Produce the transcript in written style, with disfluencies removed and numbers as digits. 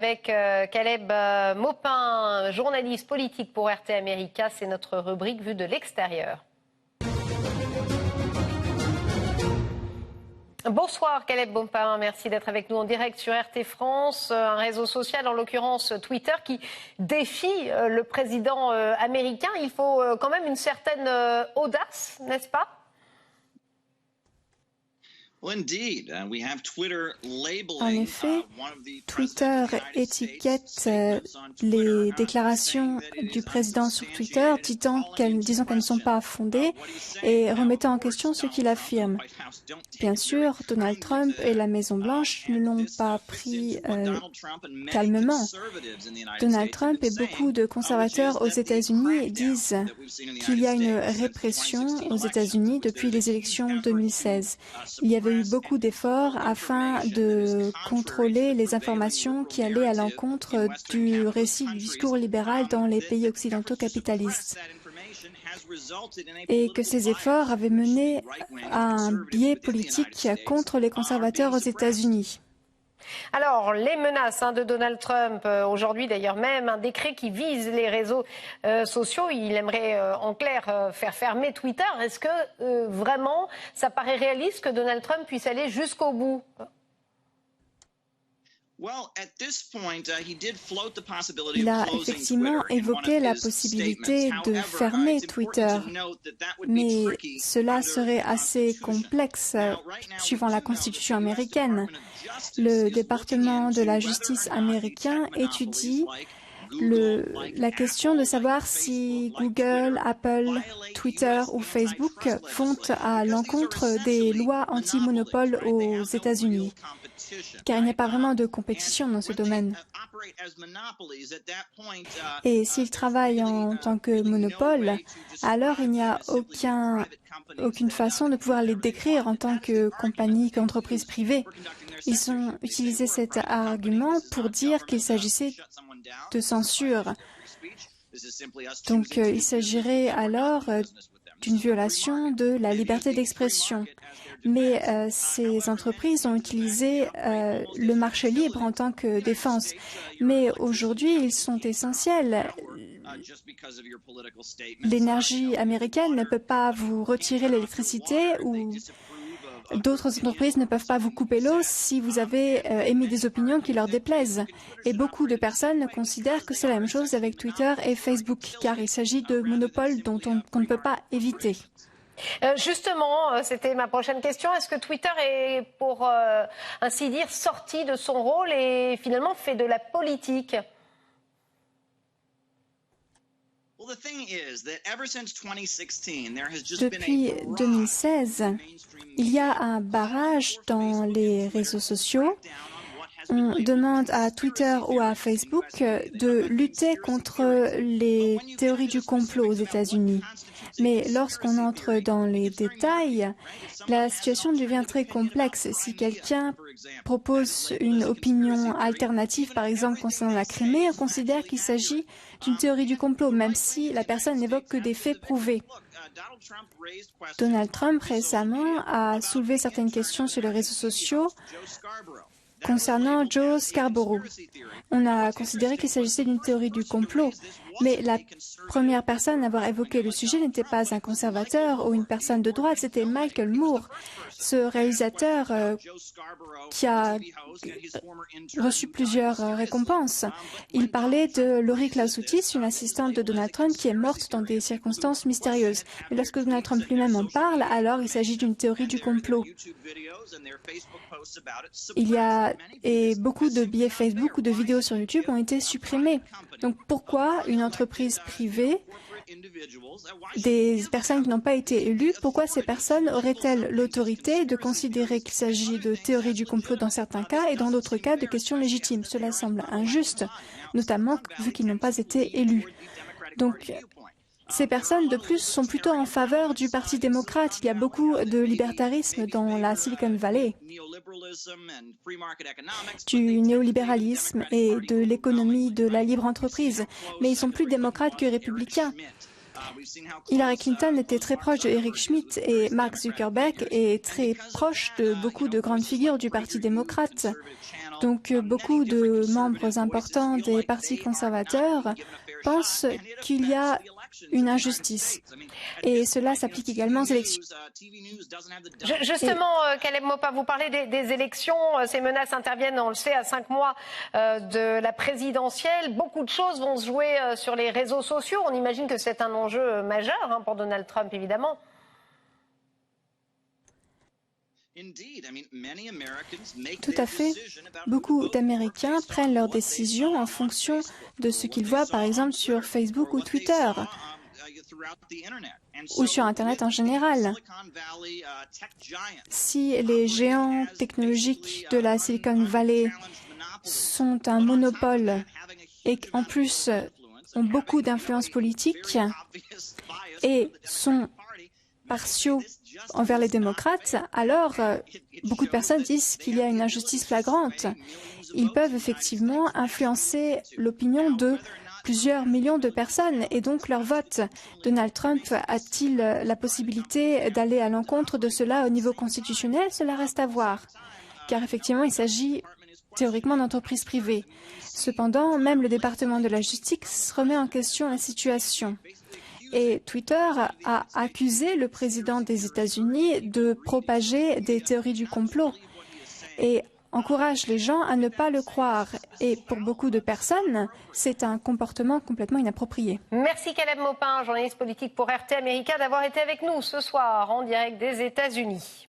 avec Caleb Maupin, journaliste politique pour RT America. C'est notre rubrique vue de l'extérieur. Bonsoir Caleb Maupin, merci d'être avec nous en direct sur RT France, un réseau social, en l'occurrence Twitter, qui défie le président américain. Il faut quand même une certaine audace, n'est-ce pas ? En effet, Twitter étiquette les déclarations du président sur Twitter, disant qu'elles ne sont pas fondées et remettant en question ce qu'il affirme. Bien sûr, Donald Trump et la Maison-Blanche ne l'ont pas pris calmement. Donald Trump et beaucoup de conservateurs aux États-Unis disent qu'il y a une répression aux États-Unis depuis les élections 2016. Il y avait eu beaucoup d'efforts afin de contrôler les informations qui allaient à l'encontre du récit du discours libéral dans les pays occidentaux capitalistes. Et que ces efforts avaient mené à un biais politique contre les conservateurs aux États-Unis. Alors, les menaces de Donald Trump, aujourd'hui d'ailleurs même, un décret qui vise les réseaux sociaux, il aimerait en clair faire fermer Twitter. Est-ce que vraiment ça paraît réaliste que Donald Trump puisse aller jusqu'au bout ? Il a effectivement évoqué la possibilité de fermer Twitter, mais cela serait assez complexe suivant la Constitution américaine. Le département de la justice américain étudie la question de savoir si Google, Apple, Twitter ou Facebook vont à l'encontre des lois anti-monopole aux États-Unis, car il n'y a pas vraiment de compétition dans ce domaine. Et s'ils travaillent en tant que monopole, alors il n'y a aucune façon de pouvoir les décrire en tant que compagnie, qu'entreprise privée. Ils ont utilisé cet argument pour dire qu'il s'agissait de censure. Donc il s'agirait alors d'une violation de la liberté d'expression. Mais ces entreprises ont utilisé le marché libre en tant que défense. Mais aujourd'hui, ils sont essentiels. L'énergie américaine ne peut pas vous retirer l'électricité ou d'autres entreprises ne peuvent pas vous couper l'eau si vous avez émis des opinions qui leur déplaisent. Et beaucoup de personnes considèrent que c'est la même chose avec Twitter et Facebook, car il s'agit de monopoles qu'on ne peut pas éviter. Justement, c'était ma prochaine question. Est-ce que Twitter est, pour ainsi dire, sorti de son rôle et finalement fait de la politique ? Depuis 2016, il y a un barrage dans les réseaux sociaux. On demande à Twitter ou à Facebook de lutter contre les théories du complot aux États-Unis. Mais lorsqu'on entre dans les détails, la situation devient très complexe. Si quelqu'un propose une opinion alternative, par exemple concernant la Crimée, on considère qu'il s'agit d'une théorie du complot, même si la personne n'évoque que des faits prouvés. Donald Trump récemment a soulevé certaines questions sur les réseaux sociaux concernant Joe Scarborough. On a considéré qu'il s'agissait d'une théorie du complot, mais la première personne à avoir évoqué le sujet n'était pas un conservateur ou une personne de droite, c'était Michael Moore, ce réalisateur qui a reçu plusieurs récompenses. Il parlait de Lori Klausutis, une assistante de Donald Trump qui est morte dans des circonstances mystérieuses. Mais lorsque Donald Trump lui-même en parle, alors il s'agit d'une théorie du complot. Et beaucoup de billets Facebook ou de vidéos sur YouTube ont été supprimés. Donc pourquoi une entreprise privée, des personnes qui n'ont pas été élues, pourquoi ces personnes auraient-elles l'autorité de considérer qu'il s'agit de théorie du complot dans certains cas et dans d'autres cas de questions légitimes? Cela semble injuste, notamment vu qu'ils n'ont pas été élus. Donc, ces personnes, de plus, sont plutôt en faveur du Parti démocrate. Il y a beaucoup de libertarisme dans la Silicon Valley, du néolibéralisme et de l'économie de la libre entreprise. Mais ils sont plus démocrates que républicains. Hillary Clinton était très proche de Eric Schmidt et Mark Zuckerberg est très proche de beaucoup de grandes figures du Parti démocrate. Donc beaucoup de membres importants des partis conservateurs pensent qu'il y a une injustice. Et cela s'applique également aux élections. Justement, Caleb Maupin, vous parlez des élections. Ces menaces interviennent, on le sait, à 5 mois de la présidentielle. Beaucoup de choses vont se jouer sur les réseaux sociaux. On imagine que c'est un enjeu majeur pour Donald Trump, évidemment. Tout à fait. Beaucoup d'Américains prennent leurs décisions en fonction de ce qu'ils voient, par exemple, sur Facebook ou Twitter, ou sur Internet en général. Si les géants technologiques de la Silicon Valley sont un monopole et qu'en plus ont beaucoup d'influence politique et sont partiaux envers les démocrates, alors beaucoup de personnes disent qu'il y a une injustice flagrante. Ils peuvent effectivement influencer l'opinion de plusieurs millions de personnes et donc leur vote. Donald Trump a-t-il la possibilité d'aller à l'encontre de cela au niveau constitutionnel? Cela reste à voir, car effectivement il s'agit théoriquement d'entreprises privées. Cependant, même le département de la justice remet en question la situation. Et Twitter a accusé le président des États-Unis de propager des théories du complot et encourage les gens à ne pas le croire. Et pour beaucoup de personnes, c'est un comportement complètement inapproprié. Merci Caleb Maupin, journaliste politique pour RT America, d'avoir été avec nous ce soir en direct des États-Unis.